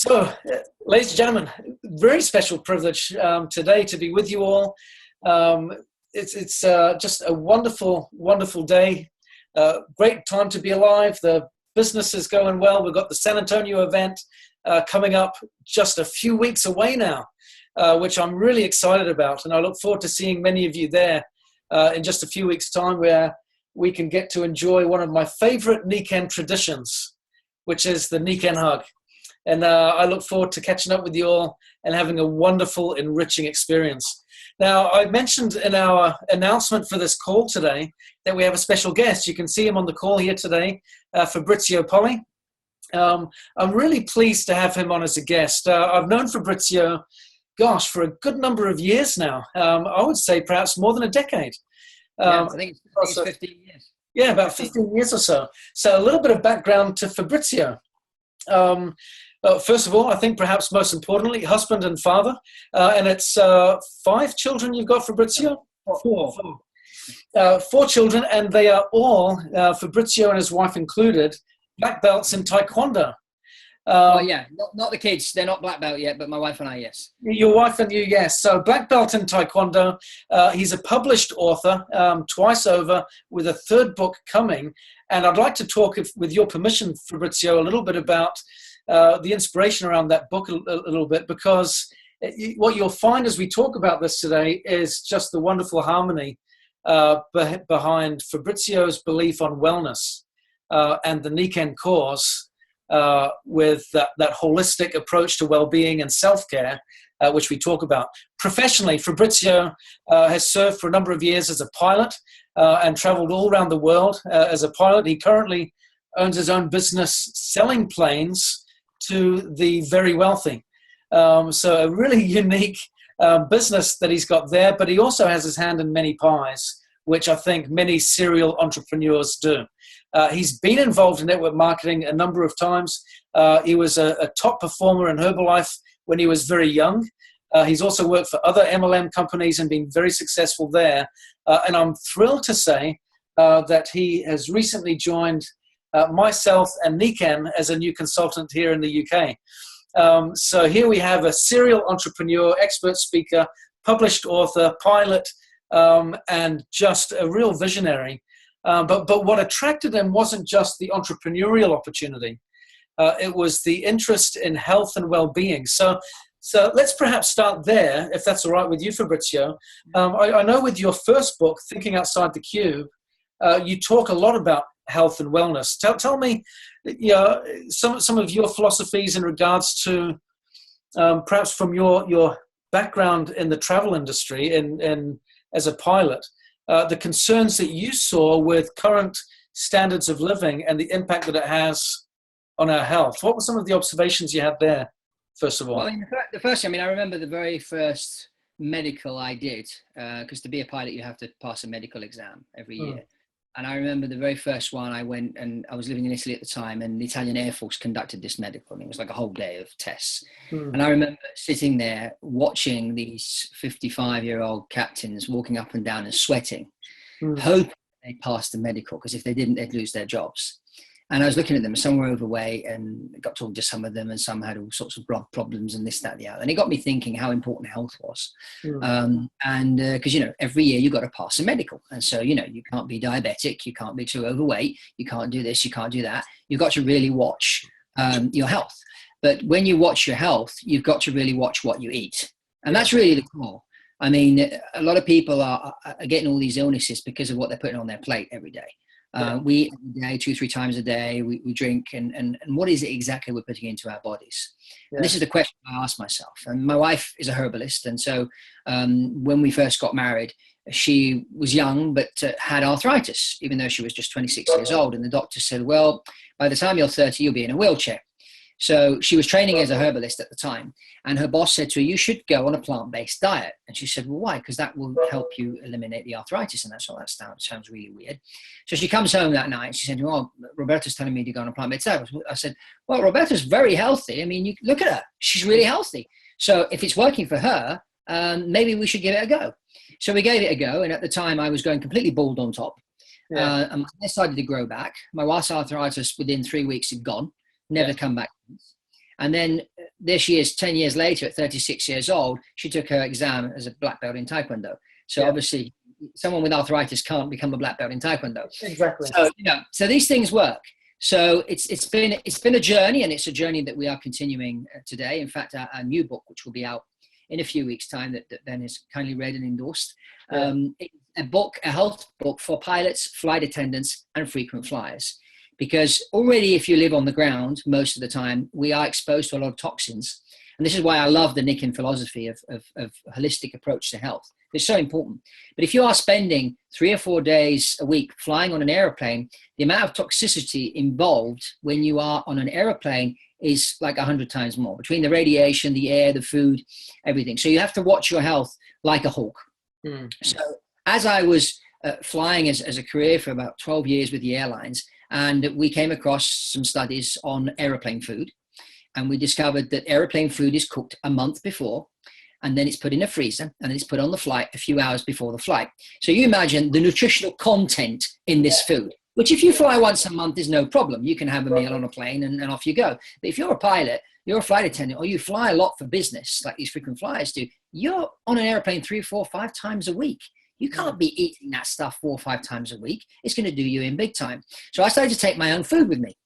So, ladies and gentlemen, very special privilege today to be with you all. It's just a wonderful, wonderful day. Great time to be alive. The business is going well. We've got the San Antonio event coming up just a few weeks away now, which I'm really excited about. And I look forward to seeing many of you there in just a few weeks' time, where we can get to enjoy one of my favorite Niken traditions, which is the Niken hug. And I look forward to catching up with you all and having a wonderful, enriching experience. Now, I mentioned in our announcement for this call today that we have a special guest. You can see him on the call here today, Fabrizio Polli. I'm really pleased to have him on as a guest. I've known Fabrizio, for a good number of years now. I would say perhaps more than a decade. I think it's 15 years. Yeah, about 15 years or so. So a little bit of background to Fabrizio. First of all, I think perhaps most importantly, husband and father. And it's 5 children you've got, Fabrizio? Four. 4 children, and they are all, Fabrizio and his wife included, black belts in Taekwondo. Not the kids. They're not black belt yet, but my wife and I, yes. Your wife and you, yes. So black belt in Taekwondo. He's a published author twice over, with a 3rd book coming. And I'd like to talk, with your permission, Fabrizio, a little bit about the inspiration around that book a little bit, because what you'll find as we talk about this today is just the wonderful harmony behind Fabrizio's belief on wellness and the Niken cause, with that holistic approach to well-being and self-care, which we talk about. Professionally, Fabrizio has served for a number of years as a pilot and traveled all around the world as a pilot. He currently owns his own business selling planes to the very wealthy. So a really unique business that he's got there, but he also has his hand in many pies, which I think many serial entrepreneurs do. He's been involved in network marketing a number of times. He was a top performer in Herbalife when he was very young. He's also worked for other MLM companies and been very successful there. And I'm thrilled to say that he has recently joined myself and Niken as a new consultant here in the UK. So here we have a serial entrepreneur, expert speaker, published author, pilot, and just a real visionary. But what attracted him wasn't just the entrepreneurial opportunity. It was the interest in health and well-being. So let's perhaps start there, if that's all right with you, Fabrizio. I know with your first book, Thinking Outside the Cube, you talk a lot about health and wellness. Tell me some of your philosophies in regards to perhaps from your background in the travel industry and as a pilot, the concerns that you saw with current standards of living and the impact that it has on our health. What were some of the observations you had there, first of all? Well, the first, I remember the very first medical I did, because to be a pilot, you have to pass a medical exam every year. And I remember the very first one I went, and I was living in Italy at the time, and the Italian Air Force conducted this medical, and it was like a whole day of tests. And I remember sitting there watching these 55-year-old captains walking up and down and sweating, hoping they'd pass the medical, because if they didn't, they'd lose their jobs. And I was looking at them, some were overweight, and I got talking to some of them, and some had all sorts of blood problems and this, that, the other. And it got me thinking how important health was. Because, every year you've got to pass a medical. And so, you can't be diabetic, you can't be too overweight, you can't do this, you can't do that. You've got to really watch your health. But when you watch your health, you've got to really watch what you eat. And that's really the core. I mean, a lot of people are getting all these illnesses because of what they're putting on their plate every day. We eat every day, 2-3 times a day, we drink, and what is it exactly we're putting into our bodies? And this is the question I ask myself. And my wife is a herbalist, and so when we first got married, she was young but had arthritis, even though she was just 26 years old. And the doctor said, well, by the time you're 30, you'll be in a wheelchair. So she was training as a herbalist at the time, and her boss said to her, you should go on a plant-based diet. And she said, well, why? Because that will help you eliminate the arthritis. And that's all. That sounds really weird. So she comes home that night and she said, oh, Roberta's telling me to go on a plant-based diet. I said, well, Roberta's very healthy. I mean, you look at her. She's really healthy. So if it's working for her, maybe we should give it a go. So we gave it a go. And at the time I was going completely bald on top. And my hair started to grow back. My wife's arthritis within 3 weeks had gone. Never come back. And then there she is 10 years later at 36 years old, she took her exam as a black belt in Taekwondo. So obviously someone with arthritis can't become a black belt in Taekwondo. Exactly. So, so these things work. So it's been a journey, and it's a journey that we are continuing today. In fact, our new book, which will be out in a few weeks' time, that Ben has kindly read and endorsed, a health book for pilots, flight attendants, and frequent flyers. Because already, if you live on the ground most of the time, we are exposed to a lot of toxins. And this is why I love the Nikken philosophy of holistic approach to health. It's so important. But if you are spending 3 or 4 days a week flying on an airplane, the amount of toxicity involved when you are on an airplane is like 100 times more, between the radiation, the air, the food, everything. So you have to watch your health like a hawk. So as I was flying as a career for about 12 years with the airlines, and we came across some studies on airplane food, and we discovered that airplane food is cooked a month before, and then it's put in a freezer, and then it's put on the flight a few hours before the flight. So you imagine the nutritional content in this food, which if you fly once a month is no problem. You can have a meal on a plane and off you go. But if you're a pilot, you're a flight attendant, or you fly a lot for business, like these frequent flyers do, you're on an airplane 3, 4, 5 times a week. You can't be eating that stuff 4 or 5 times a week. It's going to do you in big time. So I started to take my own food with me.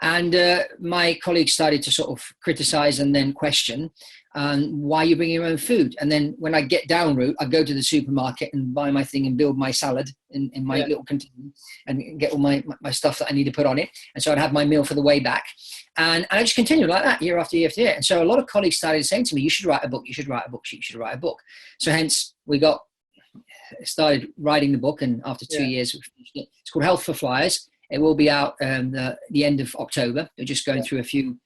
And my colleagues started to sort of criticize and then question, why you bring your own food? And then when I get down route, I go to the supermarket and buy my thing and build my salad in my little container and get all my stuff that I need to put on it. And so I'd have my meal for the way back. And I just continued like that year after year after year. And so a lot of colleagues started saying to me, you should write a book, you should write a book, you should write a book. So hence we started writing the book, and after 2 years, we finished it. It's called Health for Flyers. It will be out the end of October. We're just going through a few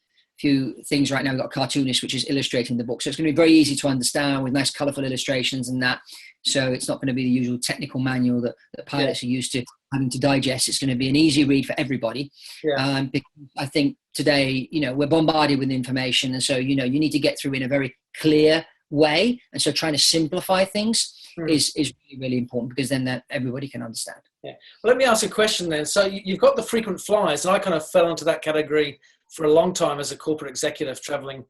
things right now. We've got a cartoonist which is illustrating the book, so it's going to be very easy to understand with nice colourful illustrations and that. So it's not going to be the usual technical manual that pilots are used to having to digest. It's going to be an easy read for everybody. Because I think today, we're bombarded with information, and so you need to get through in a very clear way. And so trying to simplify things is really, really important, because then that everybody can understand. Well, let me ask a question then. So you've got the frequent flyers, and I kind of fell into that category for a long time as a corporate executive, traveling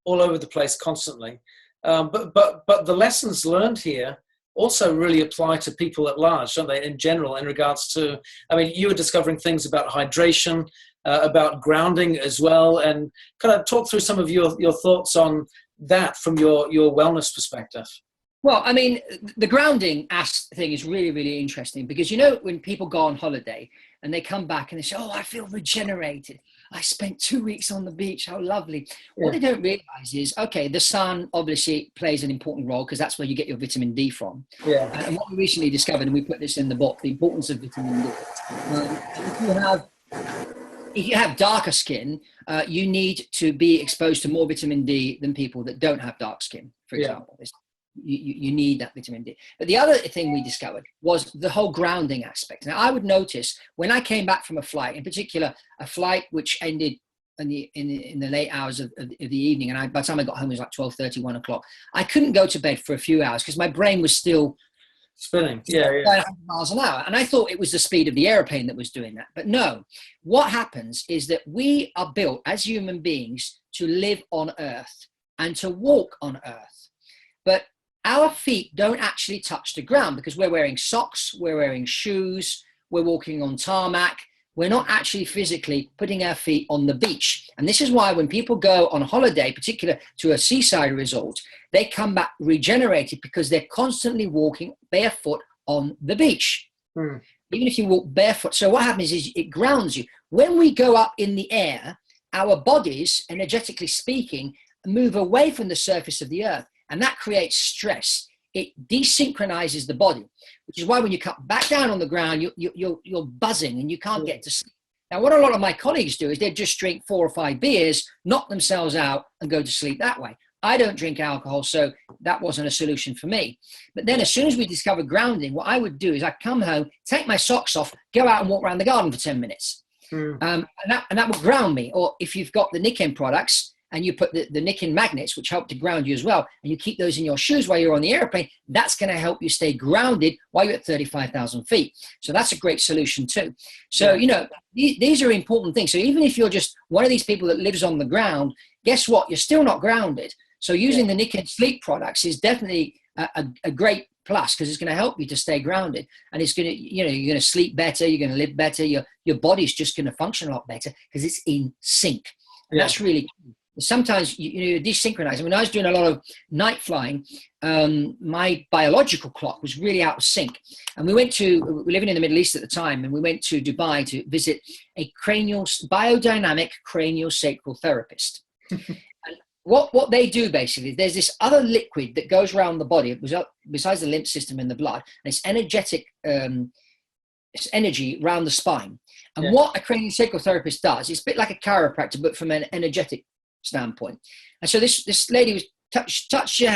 all over the place constantly. But the lessons learned here also really apply to people at large, don't they, in general, in regards to, you were discovering things about hydration, about grounding as well, and kind of talk through some of your thoughts on that from your wellness perspective. Well, the grounding thing is really, really interesting, because, when people go on holiday and they come back and they say, oh, I feel regenerated. I spent 2 weeks on the beach. How lovely. What they don't realize is, okay, the sun obviously plays an important role, because that's where you get your vitamin D from. And what we recently discovered, and we put this in the book, the importance of vitamin D. If you have darker skin, you need to be exposed to more vitamin D than people that don't have dark skin, for example. You need that vitamin D. But the other thing we discovered was the whole grounding aspect. Now, I would notice when I came back from a flight, in particular, a flight which ended in the late hours of the evening, and by the time I got home, it was like 12:30, 1 o'clock. I couldn't go to bed for a few hours because my brain was still spinning. 100 miles an hour. And I thought it was the speed of the airplane that was doing that. But no, what happens is that we are built as human beings to live on Earth and to walk on Earth. But our feet don't actually touch the ground, because we're wearing socks, we're wearing shoes, we're walking on tarmac. We're not actually physically putting our feet on the beach. And this is why when people go on holiday, particularly to a seaside resort, they come back regenerated, because they're constantly walking barefoot on the beach. Even if you walk barefoot. So what happens is it grounds you. When we go up in the air, our bodies, energetically speaking, move away from the surface of the earth. And that creates stress. It desynchronizes the body, which is why when you come back down on the ground, you're buzzing and you can't get to sleep. Now, what a lot of my colleagues do is they just drink 4 or 5 beers, knock themselves out, and go to sleep that way. I don't drink alcohol, so that wasn't a solution for me. But then as soon as we discovered grounding, what I would do is I'd come home, take my socks off, go out and walk around the garden for 10 minutes. And that would ground me. Or if you've got the Nikken products, and you put the nickel magnets, which help to ground you as well, and you keep those in your shoes while you're on the airplane, that's going to help you stay grounded while you're at 35,000 feet. So that's a great solution too. So, you know, these are important things. So even if you're just one of these people that lives on the ground, guess what? You're still not grounded. So using the nickel sleep products is definitely a great plus, because it's going to help you to stay grounded, and it's going to, you know, you're going to sleep better, you're going to live better, your body's just going to function a lot better because it's in sync. And that's really cool. Sometimes you desynchronize. When I was doing a lot of night flying, my biological clock was really out of sync, and we were living in the Middle East at the time, and we went to Dubai to visit a biodynamic cranial sacral therapist. What they do basically, there's this other liquid that goes around the body, besides the lymph system and the blood, and it's energetic, it's energy around the spine. And what a craniosacral therapist does, it's a bit like a chiropractor, but from an energetic standpoint. And so this lady was touch your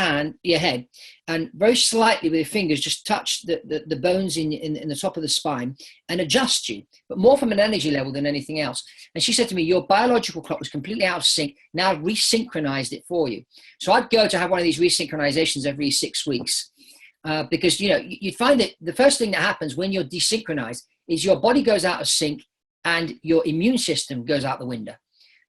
head, and very slightly with your fingers, just touch the bones in the top of the spine and adjust you, but more from an energy level than anything else. And she said to me, your biological clock was completely out of sync. Now I've resynchronized it for you. So I'd go to have one of these resynchronizations every 6 weeks, because, you know, you find that the first thing that happens when you're desynchronized is your body goes out of sync and your immune system goes out the window.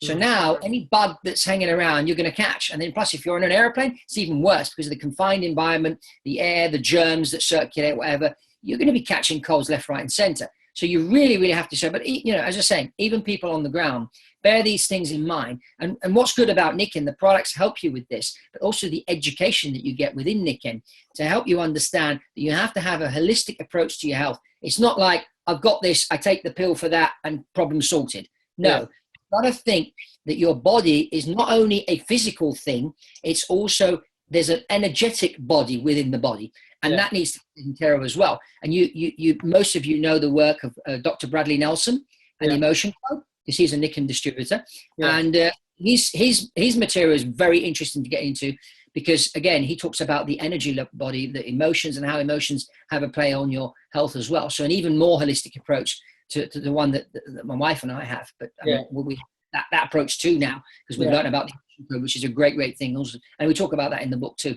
So now any bug that's hanging around, you're going to catch. And then plus, if you're in an airplane, it's even worse because of the confined environment, the air, the germs that circulate, whatever, you're going to be catching colds left, right, and center. So you really, really have to say, but, you know, as I was saying, even people on the ground, bear these things in mind. And what's good about Nikken, the products help you with this, but also the education that you get within Nikken to help you understand that you have to have a holistic approach to your health. It's not like, I've got this, I take the pill for that and problem sorted. No. Got to think that your body is not only a physical thing, it's also, there's an energetic body within the body, and that needs to be taken care of as well. And you most of you know the work of Dr. Bradley Nelson and Emotion Club, because he's a Nikken distributor, and his material is very interesting to get into, because again, he talks about the energy body, the emotions, and how emotions have a play on your health as well. So an even more holistic approach to the one that my wife and I have, but we have that approach too now, because we've learned about the Emotion Club, which is a great thing also, and we talk about that in the book too.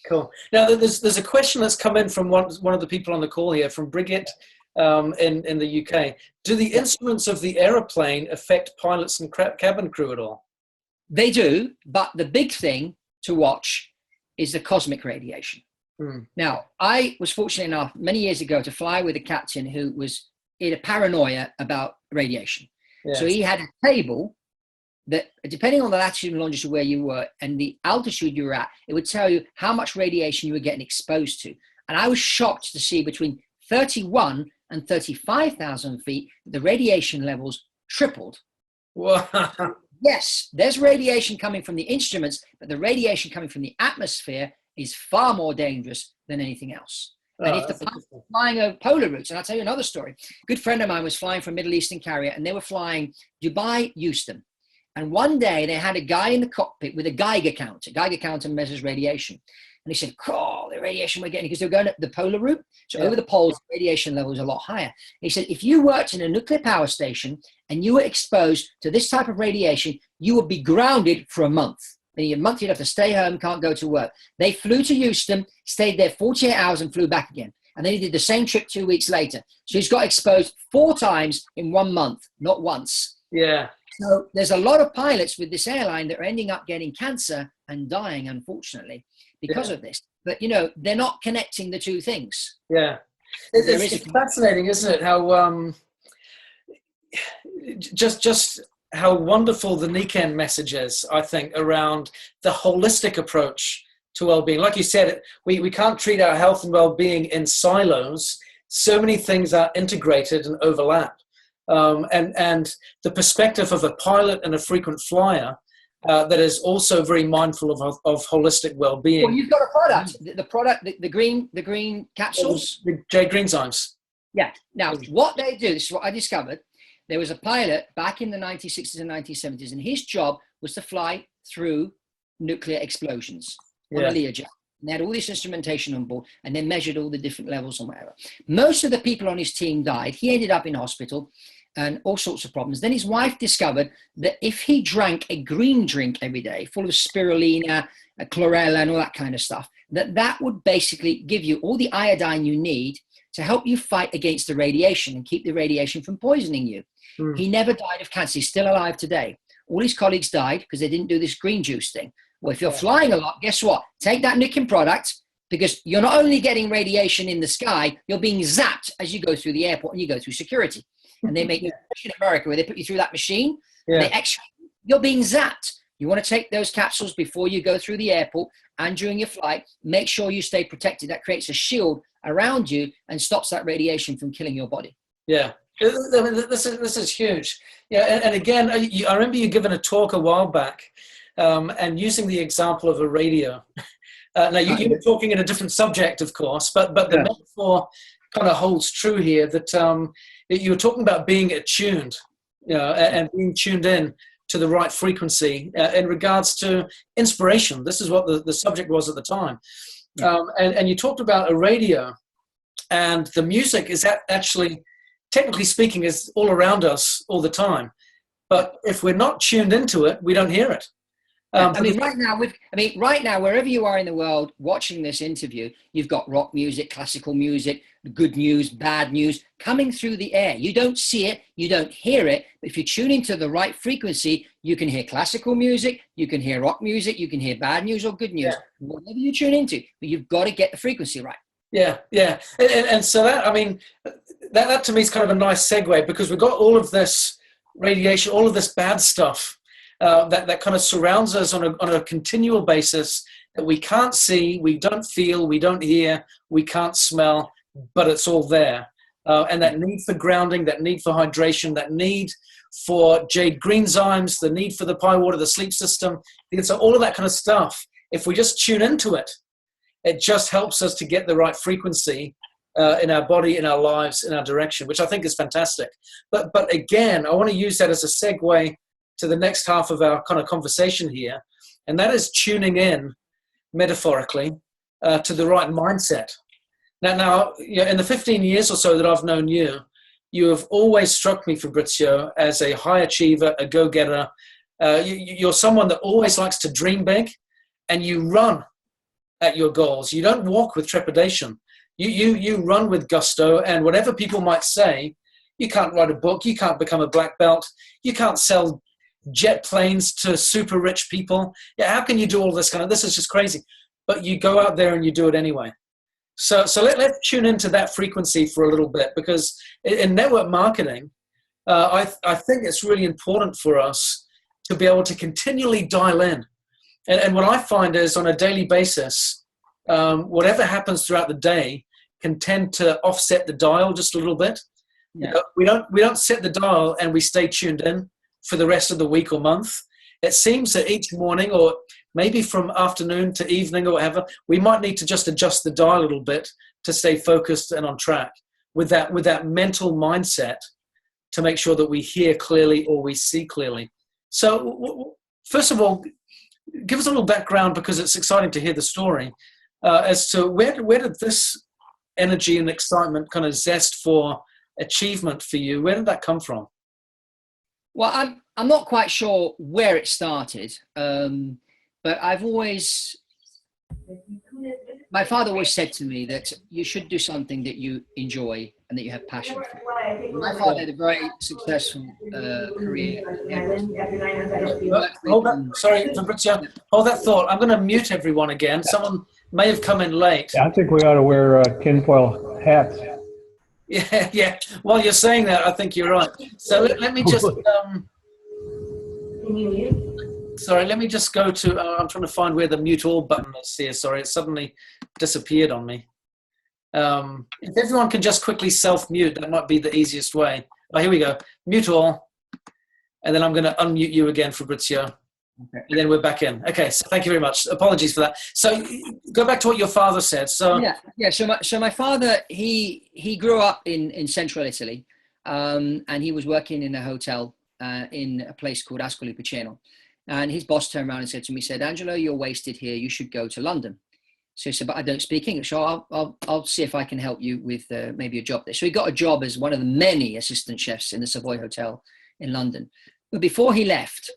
Cool. Now there's a question that's come in from one of the people on the call here, from Brigitte in the UK. Do the instruments of the aeroplane affect pilots and cabin crew at all? They do, but the big thing to watch is the cosmic radiation. Now, I was fortunate enough many years ago to fly with a captain who was in a paranoia about radiation. So he had a table that, depending on the latitude and longitude where you were and the altitude you were at, it would tell you how much radiation you were getting exposed to. And I was shocked to see between 31 and 35,000 feet, the radiation levels tripled. Wow. Yes, there's radiation coming from the instruments, but the radiation coming from the atmosphere is far more dangerous than anything else. And if the pilot was flying over polar routes, and I'll tell you another story. A good friend of mine was flying for a Middle Eastern carrier, and they were flying Dubai, Houston. And one day they had a guy in the cockpit with a Geiger counter. Geiger counter measures radiation. And he said, oh, the radiation we're getting, because they were going up the polar route. So over the poles, radiation level is a lot higher. He said, if you worked in a nuclear power station and you were exposed to this type of radiation, you would be grounded for a month. And in a month, you'd have to stay home, can't go to work. They flew to Houston, stayed there 48 hours and flew back again. And then he did the same trip 2 weeks later. So he's got exposed 4 times in 1 month, not once. Yeah. So there's a lot of pilots with this airline that are ending up getting cancer and dying, unfortunately, because of this. But, you know, they're not connecting the two things. Yeah. It's fascinating, isn't it? How just how wonderful the Nikken message is, I think, around the holistic approach to well-being. Like you said, we can't treat our health and well-being in silos. So many things are integrated and overlap. And the perspective of a pilot and a frequent flyer that is also very mindful of holistic well-being. Well, you've got a product, the green capsules. The J Greenzymes. Yeah. Now, what they do, this is what I discovered. There was a pilot back in the 1960s and 1970s, and his job was to fly through nuclear explosions on a Learjet. And they had all this instrumentation on board, and they measured all the different levels and whatever. Most of the people on his team died. He ended up in hospital, and all sorts of problems. Then his wife discovered that if he drank a green drink every day, full of spirulina, chlorella, and all that kind of stuff, that would basically give you all the iodine you need to help you fight against the radiation and keep the radiation from poisoning you. He never died of cancer. He's still alive today. All his colleagues died because they didn't do this green juice thing. Well, if you're flying a lot, guess what? Take that nicotine product, because you're not only getting radiation in the sky, you're being zapped as you go through the airport and you go through security. And they make, especially in America, where they put you through that machine, they actually, you're being zapped. You want to take those capsules before you go through the airport and during your flight. Make sure you stay protected. That creates a shield around you and stops that radiation from killing your body. Yeah. I mean, this is huge. Yeah, and again, I remember you giving a talk a while back, and using the example of a radio. Now you were talking in a different subject, of course, but the metaphor kind of holds true here. That you were talking about being attuned, and being tuned in to the right frequency in regards to inspiration. This is what the subject was at the time, and you talked about a radio, and the music is actually, technically speaking, is all around us all the time. But if we're not tuned into it, we don't hear it. Right now, wherever you are in the world watching this interview, you've got rock music, classical music, good news, bad news coming through the air. You don't see it, you don't hear it, but if you tune into the right frequency, you can hear classical music, you can hear rock music, you can hear bad news or good news, whatever you tune into, but you've got to get the frequency right. Yeah. And so that to me is kind of a nice segue, because we've got all of this radiation, all of this bad stuff that kind of surrounds us on a continual basis that we can't see, we don't feel, we don't hear, we can't smell, but it's all there. And that need for grounding, that need for hydration, that need for jade greenzymes, the need for the pie water, the sleep system, so all of that kind of stuff, if we just tune into it, it just helps us to get the right frequency in our body, in our lives, in our direction, which I think is fantastic. But again, I want to use that as a segue to the next half of our kind of conversation here, and that is tuning in, metaphorically, to the right mindset. Now, in the 15 years or so that I've known you, you have always struck me, Fabrizio, as a high achiever, a go-getter. You're someone that always likes to dream big, and you run at your goals. You don't walk with trepidation. You run with gusto, and whatever people might say, you can't write a book, you can't become a black belt, you can't sell jet planes to super rich people. Yeah, how can you do all this this is just crazy. But you go out there and you do it anyway. So let's tune into that frequency for a little bit, because in network marketing, I think it's really important for us to be able to continually dial in. And what I find is, on a daily basis, whatever happens throughout the day can tend to offset the dial just a little bit. Yeah. We don't set the dial and we stay tuned in for the rest of the week or month. It seems that each morning, or maybe from afternoon to evening or whatever, we might need to just adjust the dial a little bit to stay focused and on track with that mental mindset, to make sure that we hear clearly or we see clearly. So first of all, give us a little background, because it's exciting to hear the story as to where did this energy and excitement, kind of zest for achievement for you, where did that come from? Well, I'm not quite sure where it started, but my father always said to me that you should do something that you enjoy and that you have passion for. My father had a very successful career. Sorry, Fabrizio, hold that thought. I'm going to mute everyone again. Someone may have come in late. Yeah, I think we ought to wear tinfoil hats. Yeah. While you're saying that, I think you're right. So let me just. Sorry, let me just go to. I'm trying to find where the mute all button is here. Sorry, it suddenly disappeared on me. If everyone can just quickly self-mute, that might be the easiest way. Oh, here we go. Mute all, and then I'm going to unmute you again, Fabrizio. Okay. And then we're back in. Okay, so thank you very much. Apologies for that. So go back to what your father said. So So my father, he grew up in central Italy, and he was working in a hotel in a place called Ascoli Piceno. And his boss turned around and said to me, Angelo, you're wasted here. You should go to London. So he said, but I don't speak English. So I'll see if I can help you with maybe a job there. So he got a job as one of the many assistant chefs in the Savoy Hotel in London. But before he left,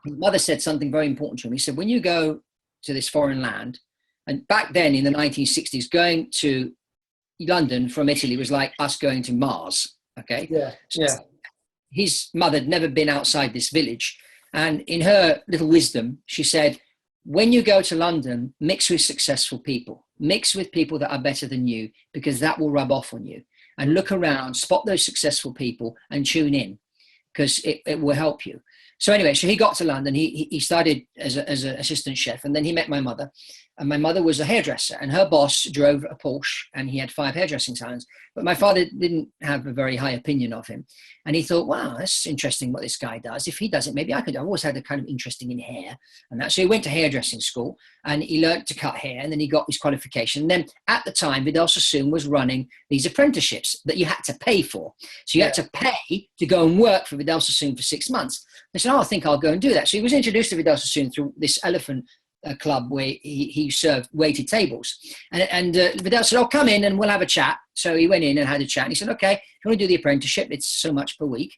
his mother said something very important to him. He said, when you go to this foreign land, and back then in the 1960s, going to London from Italy was like us going to Mars. Okay. Yeah. Yeah. His mother had never been outside this village. And in her little wisdom, she said, when you go to London, mix with successful people, mix with people that are better than you, because that will rub off on you. And look around, spot those successful people and tune in, because it will help you. So anyway, so he got to London. He started as an assistant chef, and then he met my mother. And my mother was a hairdresser, and her boss drove a Porsche, and he had 5 hairdressing salons. But my father didn't have a very high opinion of him. And he thought, wow, that's interesting what this guy does. If he does it, maybe I could. I've always had a kind of interesting in hair and that. So he went to hairdressing school, and he learned to cut hair, and then he got his qualification. And then at the time, Vidal Sassoon was running these apprenticeships that you had to pay for. So you had to pay to go and work for Vidal Sassoon for 6 months. I said, oh, I think I'll go and do that. So he was introduced to Vidal Sassoon through this elephant club where he served waited tables. And Vidal said, oh, come in and we'll have a chat. So he went in and had a chat. And he said, okay, if you want to do the apprenticeship, it's so much per week.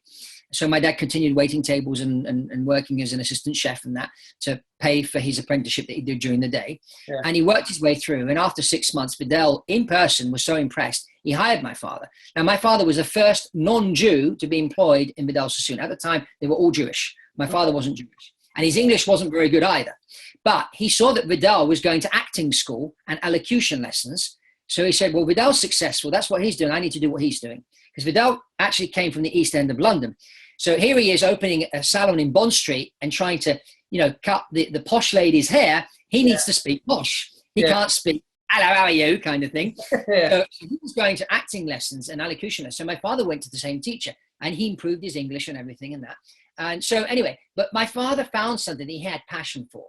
So my dad continued waiting tables and working as an assistant chef and that to pay for his apprenticeship that he did during the day. Yeah. And he worked his way through. And after 6 months, Vidal in person was so impressed, he hired my father. Now, my father was the first non-Jew to be employed in Vidal Sassoon. At the time, they were all Jewish. My father wasn't Jewish. And his English wasn't very good either. But he saw that Vidal was going to acting school and elocution lessons. So he said, well, Vidal's successful. That's what he's doing. I need to do what he's doing. Because Vidal actually came from the East End of London. So here he is opening a salon in Bond Street and trying to, cut the posh lady's hair. He needs to speak posh. He can't speak, hello, how are you, kind of thing. So he was going to acting lessons and elocution lessons. So my father went to the same teacher, and he improved his English and everything and that. And so anyway, but my father found something he had passion for.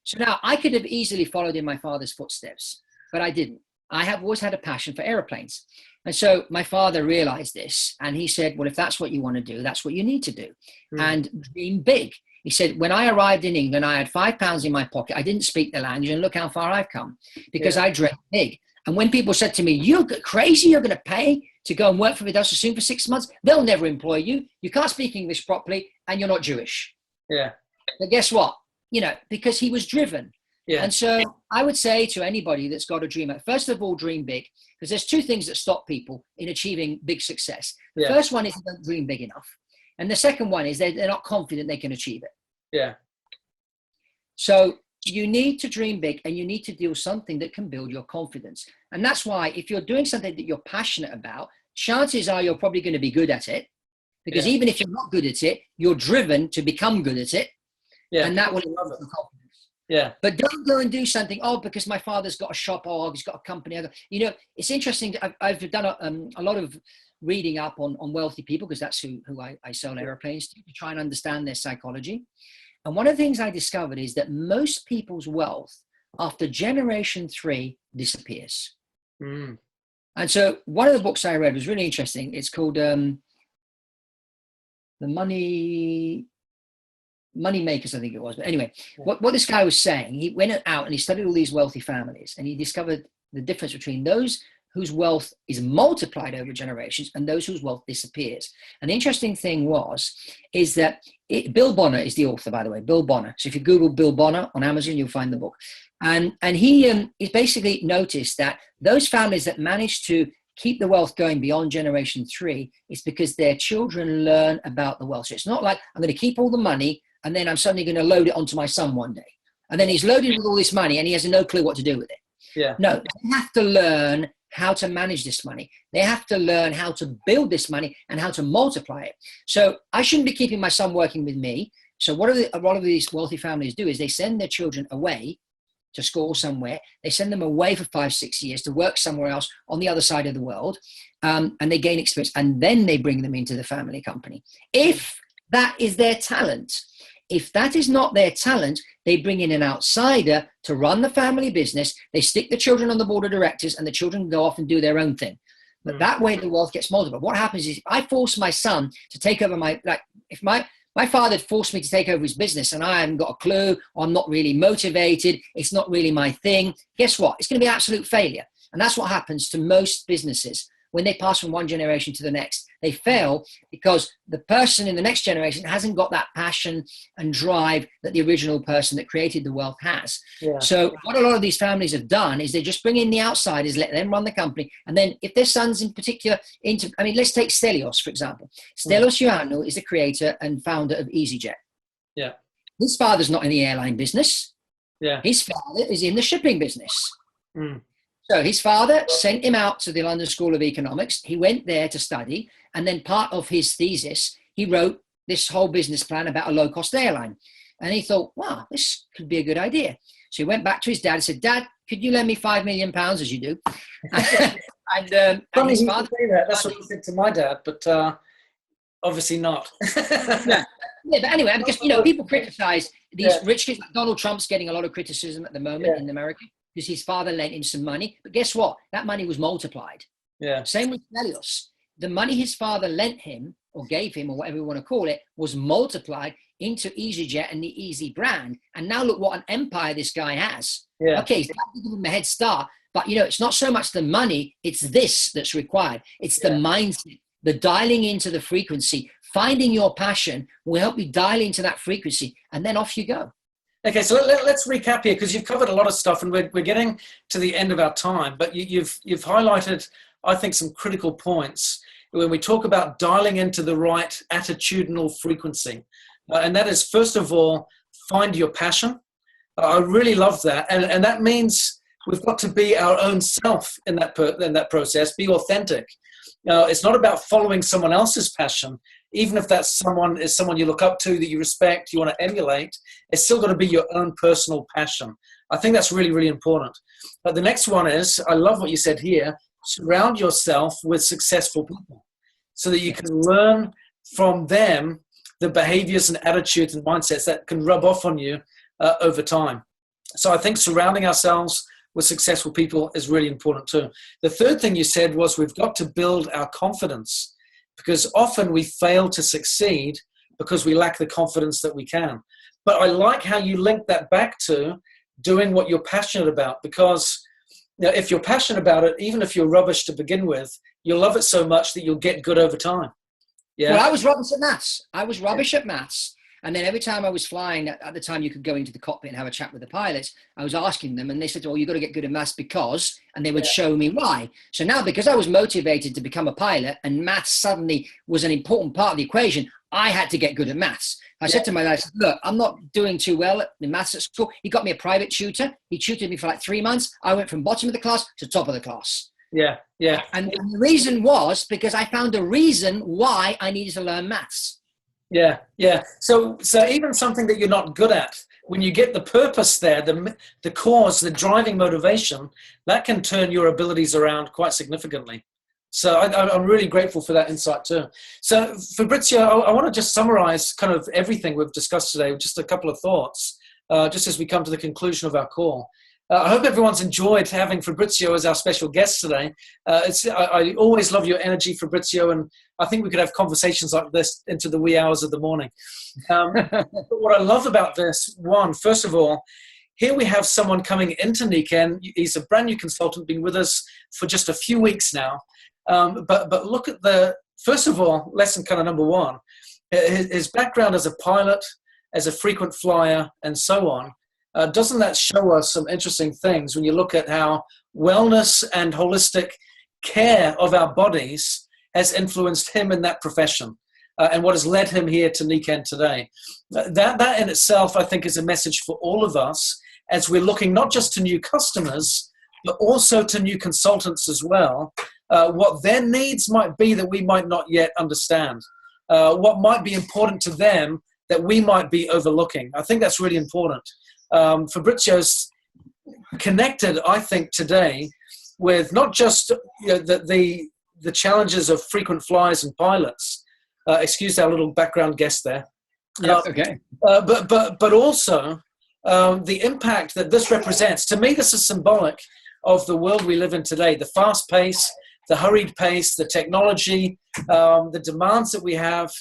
So now I could have easily followed in my father's footsteps, but I didn't. I have always had a passion for airplanes. And so my father realized this, and he said, well, if that's what you want to do, that's what you need to do. And dream big. He said, when I arrived in England, I had £5 in my pocket. I didn't speak the language, and look how far I've come, because I dreamt big. And when people said to me, you're crazy, you're going to pay to go and work for Vidal Sassoon for 6 months, they'll never employ you. You can't speak English properly, and you're not Jewish. Yeah. But guess what? Because he was driven. Yeah. And so I would say to anybody that's got a dream, first of all, dream big, because there's 2 things that stop people in achieving big success. The first one is they don't dream big enough. And the second one is they're not confident they can achieve it. Yeah. So you need to dream big, and you need to do something that can build your confidence. And that's why if you're doing something that you're passionate about, chances are you're probably going to be good at it, because even if you're not good at it, you're driven to become good at it. Yeah. And that will improve your confidence. Yeah. But don't go and do something, because my father's got a shop, he's got a company. It's interesting. I've done a lot of reading up on wealthy people, because that's who I sell airplanes to try and understand their psychology. And one of the things I discovered is that most people's wealth after generation 3 disappears. And so one of the books I read was really interesting. It's called The Money Makers, I think it was. But anyway, what this guy was saying, he went out and he studied all these wealthy families, and he discovered the difference between those whose wealth is multiplied over generations and those whose wealth disappears. And the interesting thing is that Bill Bonner is the author, by the way, Bill Bonner. So if you Google Bill Bonner on Amazon, you'll find the book. And he basically noticed that those families that managed to keep the wealth going beyond generation 3 is because their children learn about the wealth. So it's not like I'm going to keep all the money and then I'm suddenly going to load it onto my son one day. And then he's loaded with all this money and he has no clue what to do with it. Yeah. No, they have to learn how to manage this money. They have to learn how to build this money and how to multiply it. So I shouldn't be keeping my son working with me. So what a lot of these wealthy families do is they send their children away to school somewhere. They send them away for 5-6 years to work somewhere else on the other side of the world. And they gain experience, and then they bring them into the family company. If that is their talent. If that is not their talent, they bring in an outsider to run the family business. They stick the children on the board of directors, and the children go off and do their own thing. But that way the wealth gets multiplied. What happens is if I force my son to take over if my My father forced me to take over his business and I haven't got a clue. I'm not really motivated. It's not really my thing. Guess what? It's going to be absolute failure. And that's what happens to most businesses when they pass from one generation to the next. They fail because the person in the next generation hasn't got that passion and drive that the original person that created the wealth has. Yeah. So what a lot of these families have done is they just bring in the outsiders, let them run the company. And then if their son's in particular let's take Stelios, for example. Stelios Ioannou is the creator and founder of EasyJet. Yeah. His father's not in the airline business. Yeah. His father is in the shipping business. Mm. So his father sent him out to the London School of Economics. He went there to study. And then part of his thesis, he wrote this whole business plan about a low-cost airline. And he thought, wow, this could be a good idea. So he went back to his dad and said, Dad, could you lend me £5 million as you do? and his father, that's what he said to my dad, but obviously not. yeah, but anyway, because, people criticize these rich kids. Like Donald Trump's getting a lot of criticism at the moment in America because his father lent him some money. But guess what? That money was multiplied. Yeah. Same with Stelios. The money his father lent him or gave him or whatever you want to call it was multiplied into EasyJet and the Easy brand. And now look what an empire this guy has. Yeah. Okay, he's got to give him a head start. But, it's not so much the money, it's this that's required. It's the mindset, the dialing into the frequency, finding your passion will help you dial into that frequency, and then off you go. Okay, so let's recap here because you've covered a lot of stuff and we're getting to the end of our time, but you've highlighted, I think, some critical points when we talk about dialing into the right attitudinal frequency. And that is, first of all, find your passion. I really love that. And that means we've got to be our own self in that process, be authentic. It's not about following someone else's passion. Even if that's someone you look up to, that you respect, you want to emulate, it's still got to be your own personal passion. I think that's really, really important. But the next one is, I love what you said here, surround yourself with successful people so that you can learn from them the behaviors and attitudes and mindsets that can rub off on you over time. So I think surrounding ourselves with successful people is really important too. The third thing you said was we've got to build our confidence, because often we fail to succeed because we lack the confidence that we can. But I like how you link that back to doing what you're passionate about, because if you're passionate about it, even if you're rubbish to begin with, you'll love it so much that you'll get good over time. Yeah. Well, I was rubbish at maths. And then every time I was flying, at the time you could go into the cockpit and have a chat with the pilots, I was asking them and they said, oh, you've got to get good at maths because, and they would show me why. So now, because I was motivated to become a pilot and maths suddenly was an important part of the equation, I had to get good at maths. I said to my dad, look, I'm not doing too well in maths at school. He got me a private tutor. He tutored me for like 3 months. I went from bottom of the class to top of the class. Yeah, yeah. And the reason was because I found a reason why I needed to learn maths. Yeah, yeah. So even something that you're not good at, when you get the purpose there, the cause, the driving motivation, that can turn your abilities around quite significantly. So I'm really grateful for that insight too. So Fabrizio, I want to just summarize kind of everything we've discussed today with just a couple of thoughts, just as we come to the conclusion of our call. I hope everyone's enjoyed having Fabrizio as our special guest today. I always love your energy, Fabrizio, and I think we could have conversations like this into the wee hours of the morning. But what I love about this, first of all, here we have someone coming into Niken. He's a brand new consultant, been with us for just a few weeks now. But look at first of all, lesson kind of number one, his background as a pilot, as a frequent flyer, and so on. Doesn't that show us some interesting things when you look at how wellness and holistic care of our bodies has influenced him in that profession and what has led him here to Niken today? That in itself, I think, is a message for all of us as we're looking not just to new customers, but also to new consultants as well, what their needs might be that we might not yet understand, what might be important to them that we might be overlooking. I think that's really important. Fabrizio's connected, I think, today with not just the challenges of frequent flyers and pilots. Excuse our little background guest there. Yeah, okay. But also the impact that this represents. To me, this is symbolic of the world we live in today. The fast pace, the hurried pace, the technology, the demands that we have.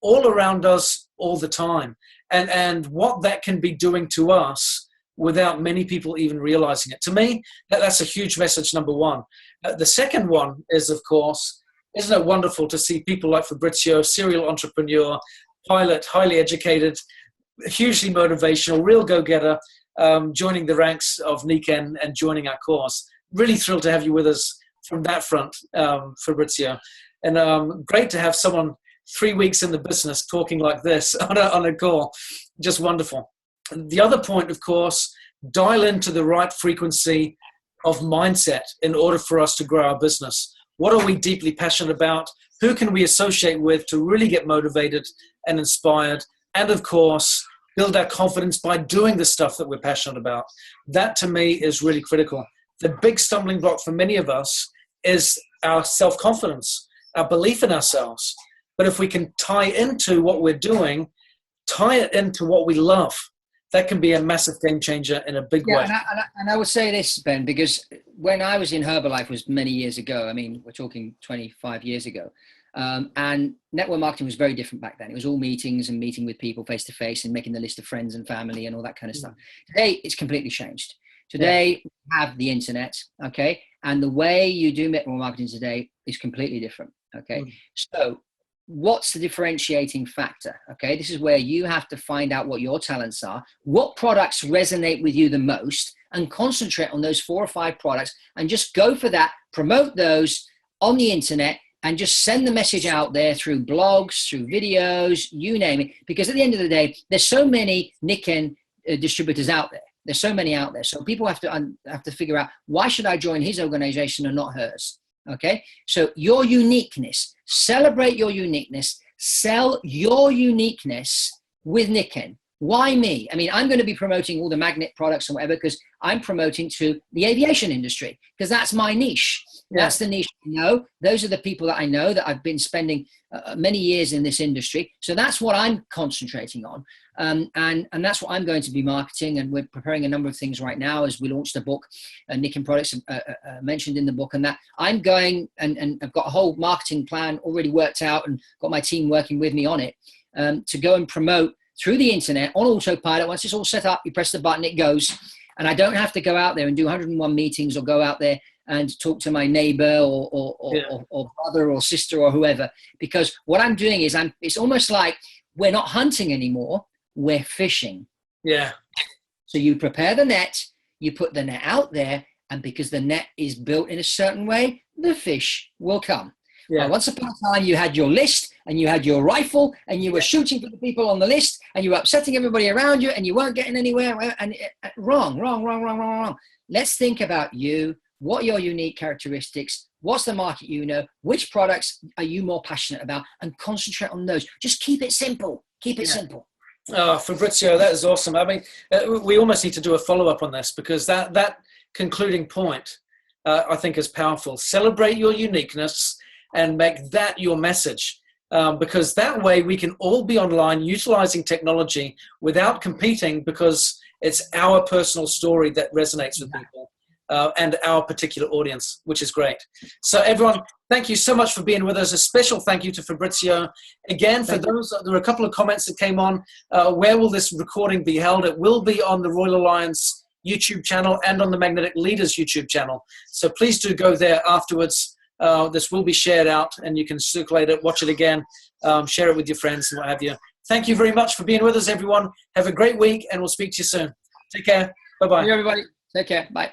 all around us all the time. And what that can be doing to us without many people even realizing it. To me, that's a huge message, number one. The second one is, of course, isn't it wonderful to see people like Fabrizio, serial entrepreneur, pilot, highly educated, hugely motivational, real go-getter, joining the ranks of Nikken and joining our course. Really thrilled to have you with us from that front, Fabrizio. And great to have someone 3 weeks in the business talking like this on a call. Just wonderful. And the other point, of course, dial into the right frequency of mindset in order for us to grow our business. What are we deeply passionate about? Who can we associate with to really get motivated and inspired? And of course, build our confidence by doing the stuff that we're passionate about. That to me is really critical. The big stumbling block for many of us is our self-confidence, our belief in ourselves. But if we can tie into what we're doing, tie it into what we love, that can be a massive game changer in a big way. And I would say this, Ben, because when I was in Herbalife was many years ago. I mean, we're talking 25 years ago. And network marketing was very different back then. It was all meetings and meeting with people face to face and making the list of friends and family and all that kind of stuff. Today, it's completely changed. Today, we have the internet, okay? And the way you do network marketing today is completely different, okay? So what's the differentiating factor, okay? This is where you have to find out what your talents are, what products resonate with you the most, and concentrate on those 4 or 5 products and just go for that, promote those on the internet, and just send the message out there through blogs, through videos, you name it. Because at the end of the day, there's so many Nikken distributors out there. There's so many out there. So people have to figure out, why should I join his organization and not hers? Okay. So your uniqueness, celebrate your uniqueness, sell your uniqueness with Nikken. Why me? I mean, I'm going to be promoting all the magnet products and whatever, because I'm promoting to the aviation industry, because that's my niche. That's the niche I know. Those are the people that I know that I've been spending many years in this industry. So that's what I'm concentrating on. And that's what I'm going to be marketing. And we're preparing a number of things right now as we launch the book, Nikken products mentioned in the book. And that I'm going and I've got a whole marketing plan already worked out and got my team working with me on it to go and promote through the internet on autopilot. Once it's all set up, you press the button, it goes. And I don't have to go out there and do 101 meetings or go out there and talk to my neighbor or brother or sister or whoever, because what I'm doing is it's almost like we're not hunting anymore, we're fishing. Yeah. So you prepare the net, you put the net out there, and because the net is built in a certain way, the fish will come. Yeah. Well, once upon a time, you had your list and you had your rifle and you were shooting for the people on the list and you were upsetting everybody around you and you weren't getting anywhere. And wrong. Let's think about you. What are your unique characteristics? What's the market you know? Which products are you more passionate about? And concentrate on those. Just keep it simple. Keep it simple. Oh, Fabrizio, that is awesome. I mean, we almost need to do a follow-up on this, because that concluding point, I think, is powerful. Celebrate your uniqueness and make that your message, because that way we can all be online utilizing technology without competing, because it's our personal story that resonates with people. And our particular audience, which is great. So everyone, thank you so much for being with us. A special thank you to Fabrizio. Again, for those, there were a couple of comments that came on. Where will this recording be held? It will be on the Royal Alliance YouTube channel and on the Magnetic Leaders YouTube channel. So please do go there afterwards. This will be shared out and you can circulate it, watch it again, share it with your friends and what have you. Thank you very much for being with us, everyone. Have a great week and we'll speak to you soon. Take care. Bye-bye. Hey, everybody. Take care. Bye.